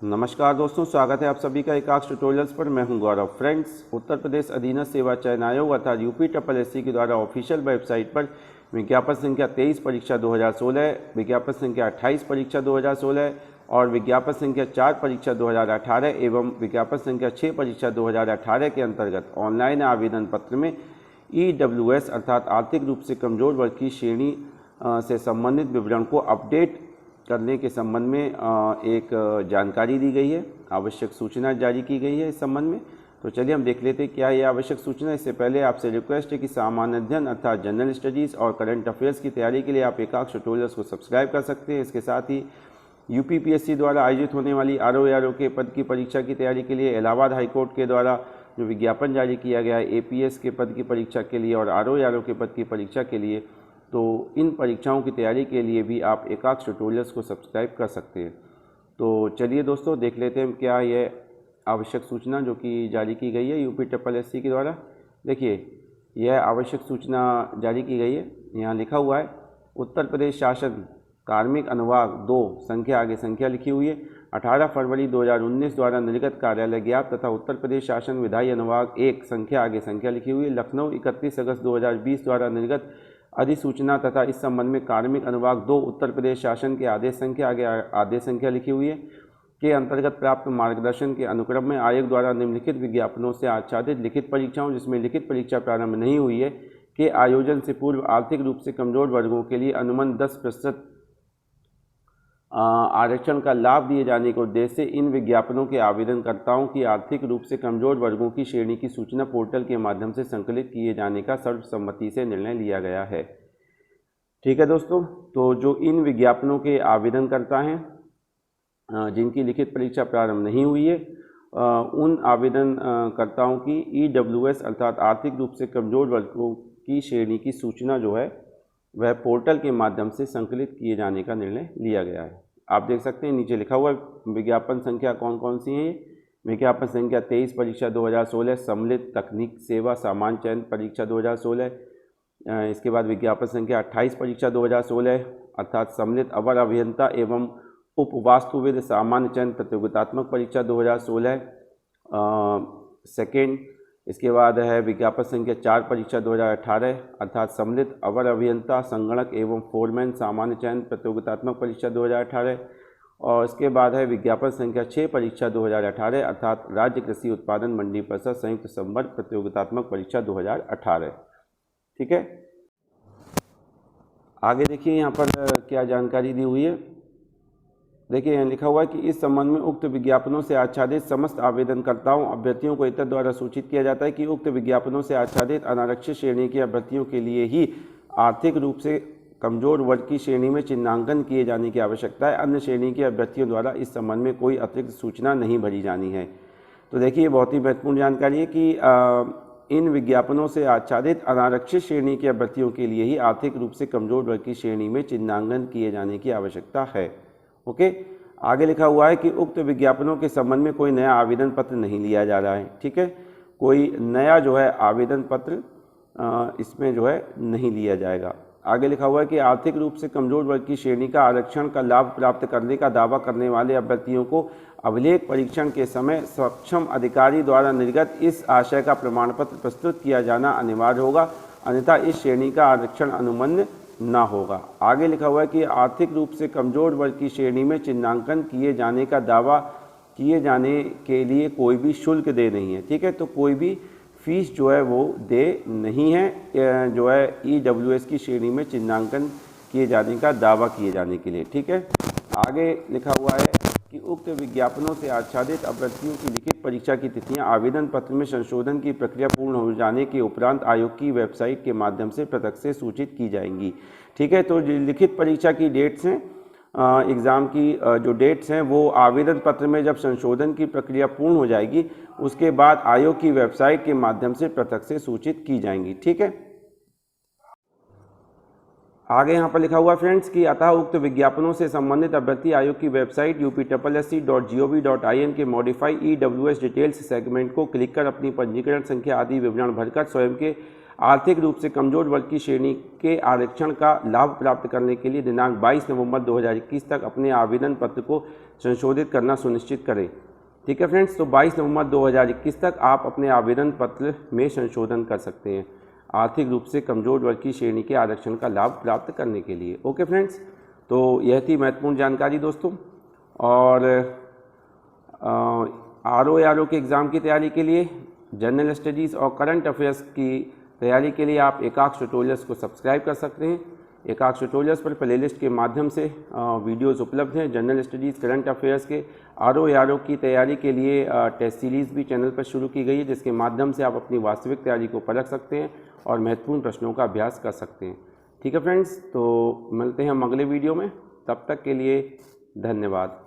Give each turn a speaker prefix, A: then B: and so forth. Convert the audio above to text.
A: नमस्कार दोस्तों, स्वागत है आप सभी का एकाक्ष ट्यूटोरियल्स पर। मैं हूं गौरव। फ्रेंड्स, उत्तर प्रदेश अधीनस्थ सेवा चयन आयोग अर्थात यूपीएससी के द्वारा ऑफिशियल वेबसाइट पर विज्ञापन संख्या 23 परीक्षा 2016, विज्ञापन संख्या 28 परीक्षा 2016 और विज्ञापन संख्या 4 परीक्षा 2018 एवं विज्ञापन संख्या 6 परीक्षा 2018 के अंतर्गत ऑनलाइन आवेदन पत्र में EWS अर्थात आर्थिक रूप से कमजोर वर्ग की श्रेणी से संबंधित विवरण को अपडेट करने के संबंध में एक जानकारी दी गई है, आवश्यक सूचना जारी की गई है इस संबंध में। तो चलिए हम देख लेते हैं क्या ये आवश्यक सूचना। इससे पहले आपसे रिक्वेस्ट है कि सामान्य अध्ययन अर्थात जनरल स्टडीज़ और करंट अफेयर्स की तैयारी के लिए आप एकाक्ष ट्यूटोरियल्स को सब्सक्राइब कर सकते हैं। इसके साथ ही यूपीपीएससी द्वारा आयोजित होने वाली आरओ के पद की परीक्षा की तैयारी के लिए इलाहाबाद हाईकोर्ट के द्वारा जो विज्ञापन जारी किया गया है एपीएस के पद की परीक्षा के लिए और आरओ के पद की परीक्षा के लिए, तो इन परीक्षाओं की तैयारी के लिए भी आप एकाक्ष ट्यूटोरियल्स को सब्सक्राइब कर सकते हैं। तो चलिए दोस्तों देख लेते हैं क्या ये आवश्यक सूचना जो कि जारी की गई है यूपीएससी के द्वारा। देखिए, यह आवश्यक सूचना जारी की गई है। यहाँ लिखा हुआ है उत्तर प्रदेश शासन कार्मिक अनुभाग 2 संख्या आगे संख्या लिखी हुई है 18 फरवरी 2019 द्वारा निर्गत कार्यालय ज्ञात तथा उत्तर प्रदेश शासन विधायी अनुभाग 1 संख्या आगे संख्या लिखी हुई है लखनऊ 31 अगस्त 2020 द्वारा निर्गत अधिसूचना तथा इस संबंध में कार्मिक अनुभाग 2 उत्तर प्रदेश शासन के आदेश संख्या आगे आदेश संख्या लिखी हुई है के अंतर्गत प्राप्त मार्गदर्शन के अनुक्रम में आयोग द्वारा निम्नलिखित विज्ञापनों से आच्छादित लिखित परीक्षाओं जिसमें लिखित परीक्षा प्रारंभ नहीं हुई है के आयोजन से पूर्व आर्थिक रूप से कमजोर वर्गों के लिए अनुमन 10% आरक्षण का लाभ दिए जाने के उद्देश्य से इन विज्ञापनों के आवेदनकर्ताओं की आर्थिक रूप से कमजोर वर्गों की श्रेणी की सूचना पोर्टल के माध्यम से संकलित किए जाने का सर्वसम्मति से निर्णय लिया गया है। ठीक है दोस्तों, तो जो इन विज्ञापनों के आवेदनकर्ता हैं जिनकी लिखित परीक्षा प्रारंभ नहीं हुई है उन आवेदनकर्ताओं की EWS अर्थात आर्थिक रूप से कमजोर वर्गों की श्रेणी की सूचना जो है वह पोर्टल के माध्यम से संकलित किए जाने का निर्णय लिया गया है। आप देख सकते हैं नीचे लिखा हुआ विज्ञापन संख्या कौन कौन सी हैं। विज्ञापन संख्या 23 परीक्षा 2016 सम्मिलित तकनीक सेवा सामान्य चयन परीक्षा 2016। इसके बाद विज्ञापन संख्या 28 परीक्षा 2016 अर्थात सम्मिलित अवर अभियंता एवं उपवास्तुविद सामान्य चयन प्रतियोगितात्मक परीक्षा 2016 सेकेंड। इसके बाद है विज्ञापन संख्या 4 परीक्षा 2018 अर्थात सम्मिलित अवर अभियंता संगणक एवं फोरमैन सामान्य चयन प्रतियोगितात्मक परीक्षा 2018 और इसके बाद है विज्ञापन संख्या 6 परीक्षा 2018 अर्थात राज्य कृषि उत्पादन मंडी परिषद संयुक्त संवर्ग प्रतियोगितात्मक परीक्षा 2018। ठीक है, आगे देखिए यहाँ पर क्या जानकारी दी हुई है। देखिए यहाँ लिखा हुआ है कि इस संबंध में उक्त विज्ञापनों से आच्छादित समस्त आवेदनकर्ताओं अभ्यर्थियों को इतर द्वारा सूचित किया जाता है कि उक्त विज्ञापनों से आच्छादित अनारक्षित श्रेणी के अभ्यर्थियों के लिए ही आर्थिक रूप से कमजोर वर्ग की श्रेणी में चिन्हांकन किए जाने की आवश्यकता है। अन्य श्रेणी के अभ्यर्थियों द्वारा इस संबंध में कोई अतिरिक्त सूचना नहीं भरी जानी है। तो देखिए बहुत ही महत्वपूर्ण जानकारी है कि इन विज्ञापनों से आच्छादित अनारक्षित श्रेणी के अभ्यर्थियों के लिए ही आर्थिक रूप से कमजोर वर्ग की श्रेणी में चिन्हांकन किए जाने की आवश्यकता है। ओके, आगे लिखा हुआ है कि उक्त विज्ञापनों के संबंध में कोई नया आवेदन पत्र नहीं लिया जा रहा है। ठीक है, कोई नया जो है आवेदन पत्र इसमें जो है नहीं लिया जाएगा। आगे लिखा हुआ है कि आर्थिक रूप से कमजोर वर्ग की श्रेणी का आरक्षण का लाभ प्राप्त करने का दावा करने वाले अभ्यर्थियों को अभिलेख परीक्षण के समय सक्षम अधिकारी द्वारा निर्गत इस आशय का प्रमाण पत्र प्रस्तुत किया जाना अनिवार्य होगा, अन्यथा इस श्रेणी का आरक्षण अनुमन्य ना होगा। आगे लिखा हुआ है कि आर्थिक रूप से कमजोर वर्ग की श्रेणी में चिन्हांकन किए जाने का दावा किए जाने के लिए कोई भी शुल्क दे नहीं है। ठीक है, तो कोई भी फीस जो है वो दे नहीं है जो है EWS की श्रेणी में चिन्हांकन किए जाने का दावा किए जाने के लिए। ठीक है, आगे लिखा हुआ है कि उक्त विज्ञापनों से आच्छादित अभ्यर्थियों की लिखित परीक्षा की तिथियां आवेदन पत्र में संशोधन की प्रक्रिया पूर्ण हो जाने के उपरांत आयोग की वेबसाइट के माध्यम से पृथक से सूचित की जाएंगी। ठीक है, तो लिखित परीक्षा की डेट्स हैं एग्ज़ाम की जो डेट्स हैं वो आवेदन पत्र में जब संशोधन की प्रक्रिया पूर्ण हो जाएगी उसके बाद आयोग की वेबसाइट के माध्यम से पृथक से सूचित की जाएंगी। ठीक है, आगे यहाँ पर लिखा हुआ फ्रेंड्स कि अतः उक्त विज्ञापनों से संबंधित अभ्यर्थी आयोग की वेबसाइट upsc.gov.in के मॉडिफाई EWS डिटेल्स सेगमेंट को क्लिक कर अपनी पंजीकरण संख्या आदि विवरण भरकर स्वयं के आर्थिक रूप से कमजोर वर्ग की श्रेणी के आरक्षण का लाभ प्राप्त करने के लिए दिनांक 22 नवंबर 2021 तक अपने आवेदन पत्र को संशोधित करना सुनिश्चित करें। ठीक है फ्रेंड्स, तो 22 नवंबर 2021 तक आप अपने आवेदन पत्र में संशोधन कर सकते हैं आर्थिक रूप से कमजोर वर्ग की श्रेणी के आरक्षण का लाभ प्राप्त करने के लिए। ओके फ्रेंड्स, तो यह थी महत्वपूर्ण जानकारी दोस्तों। और RO के एग्ज़ाम की तैयारी के लिए, जनरल स्टडीज़ और करंट अफेयर्स की तैयारी के लिए आप एकाक्ष ट्यूटोरियल्स को सब्सक्राइब कर सकते हैं। एकाक्ष ट्यूटोरियल्स पर प्लेलिस्ट के माध्यम से वीडियोस उपलब्ध हैं। जनरल स्टडीज़, करंट अफेयर्स के, RO की तैयारी के लिए टेस्ट सीरीज़ भी चैनल पर शुरू की गई है, जिसके माध्यम से आप अपनी वास्तविक तैयारी को परख सकते हैं और महत्वपूर्ण प्रश्नों का अभ्यास कर सकते हैं। ठीक है फ्रेंड्स, तो मिलते हैं हम अगले वीडियो में, तब तक के लिए धन्यवाद।